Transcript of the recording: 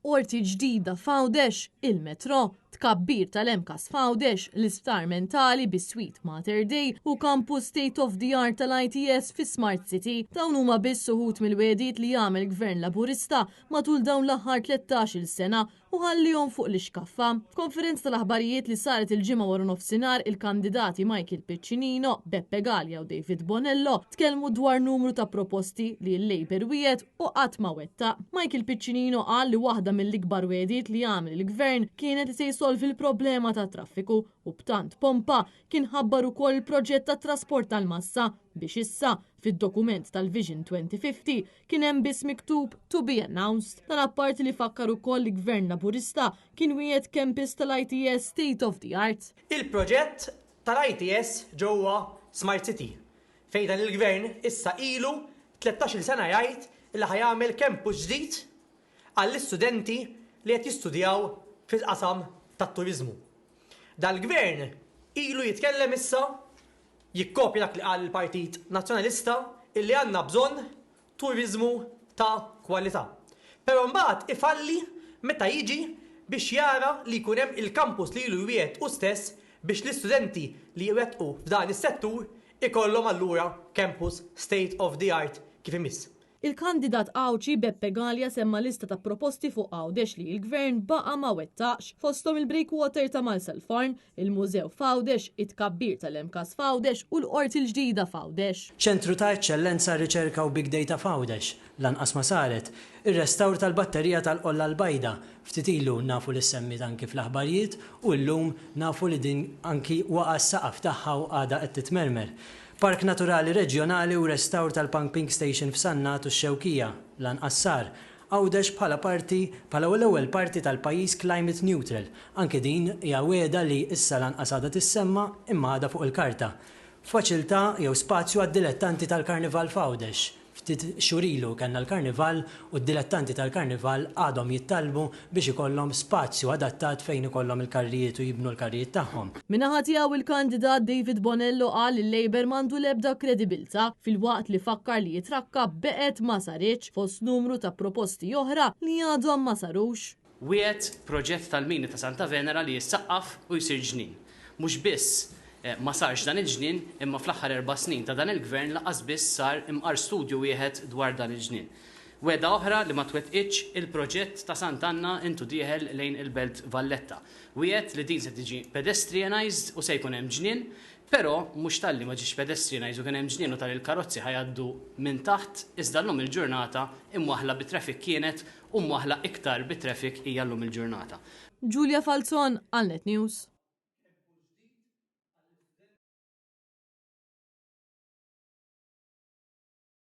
Qorti ġdida f'Għawdex, il-metro, tkabbir tal-MKAS f'Għawdex, l-isptar mentali bis-Sweet Mater Dei u campus state of the art tal-ITS fi Smart City. Dawn huma biss uħud mill-wedit li jagħmel gvern Laburista matul dawn l-aħħar 13-il sena u ħallihom fuq l-iskaffa. F'konferenza tal-aħbarijiet li saret il-ġimgħa wara nofsinhar, il-kandidati Michael Piccinino, Beppe Gallia u David Bonello tkellmu dwar numru ta' proposti li l-Labor wiegħed u qatt ma wettaq. Michael Piccinino qal li waħda mill-ikbar wedit li jagħmel il-gvern kienet li se jsolvi l-problema ta' traffiku u b'tant pompa kien ħabbar ukoll il-proġett ta' trasport tal-massa biex issa fid-dokument tal-Vision 2050 kien hemm biss miktub to be announced. Dan apparti li fakkar ukoll li gvern Laburista kien wieħed campus tal-ITS state of the art. Il-proġett tal-ITS ġewwa Smart City fejn dan il-gvern issa ilu 13-il sena jgħid li ħajamel campus ġdid għall-istudenti li qed jistudjaw fil-qasam tat-turiżmu. Dal-gvern ilu jitkellem issa jikkopja dak li qal il-Partit Nazzjonalista illi għandna bżonn turiżmu ta' kwalità. Però mbagħad ifalli meta jiġi biex jara li jkun hemm il-kampus li ilu jwiegħed u stess biex l-istudenti li jwettqu f'dan is-settur ikollhom allura campus state of the art kif imiss. Il-kandidat Awċi Beppe Gallia semma lista ta' proposti fuq Għawdex li l-gvern baqa' ma wettaqx, fosthom il-breakwater ta' Malsel Farm, il-mużew f'Għawdex, it-tkabbir tal-MKAS f'Għawdex u l-qorti l-ġdida f'Għawdex. ċentru ta' eċċellenza riċerka u big data f'Għawdex, lanqas ma saret, ir-restawr tal-batterija tal-qolla l-bajda, ftit ilu nafu li semmi anki fl-aħbarijiet u llum nafu li din anki waqa' s-saqaf tagħha u għadha qed titmermer. Park Naturali Reġjonali u restawr tal-Pumping Station f'Sannat u x-Xewkija, lanqas sar. Għawdex bħala l-ewwel parti tal-pajjiż climate neutral. Anke din hija wiegħda li issa lanqas għadha tissemma imma għadha fuq il-karta. Faċilità jew spazju għad-dilettanti tal-Karnival f'Għawdex. Ftit xurilu kellna l-Karnival u d-dilettanti tal-Karnival għadhom jittalbu biex ikollhom spazju adattat fejn ikollhom il-karrijiet u jibnu l-karrijiet tagħhom. Min-naħa tiegħu il-kandidat David Bonello qal li l-Labor m'għandu l-ebda kredibilità fil-waqt li fakkar li jitrakka beqgħet ma saritx fost numru ta' proposti oħra li għadhom ma sarux. Wieħed proġett tal-mini ta' Santa Venera li jissaqqaf u jsir ġnien. Mhux biss ma sarx dan il-ġnien imma fl-aħħar 4 snin ta' dan il-gvern laqas biss sar imqar studju wieħed dwar dan il-ġnien. Weda oħra li ma twettqitx il-proġett ta' Sant'Anna intu dieħel lejn il-Belt Valletta. Wieħed li din se tiġi pedestrianized u se jkun hemm ġnien, però mhux talli ma ġiex pedestrianized u kien hemm ġnien u tal-karozzi ħajgħaddu minn taħt iżda llum il-ġurnata imwaħla bit-traffic kienet u mwaħla iktar bit-traffic hija llum il-ġurnata. Giulia Falzon, għal Net News.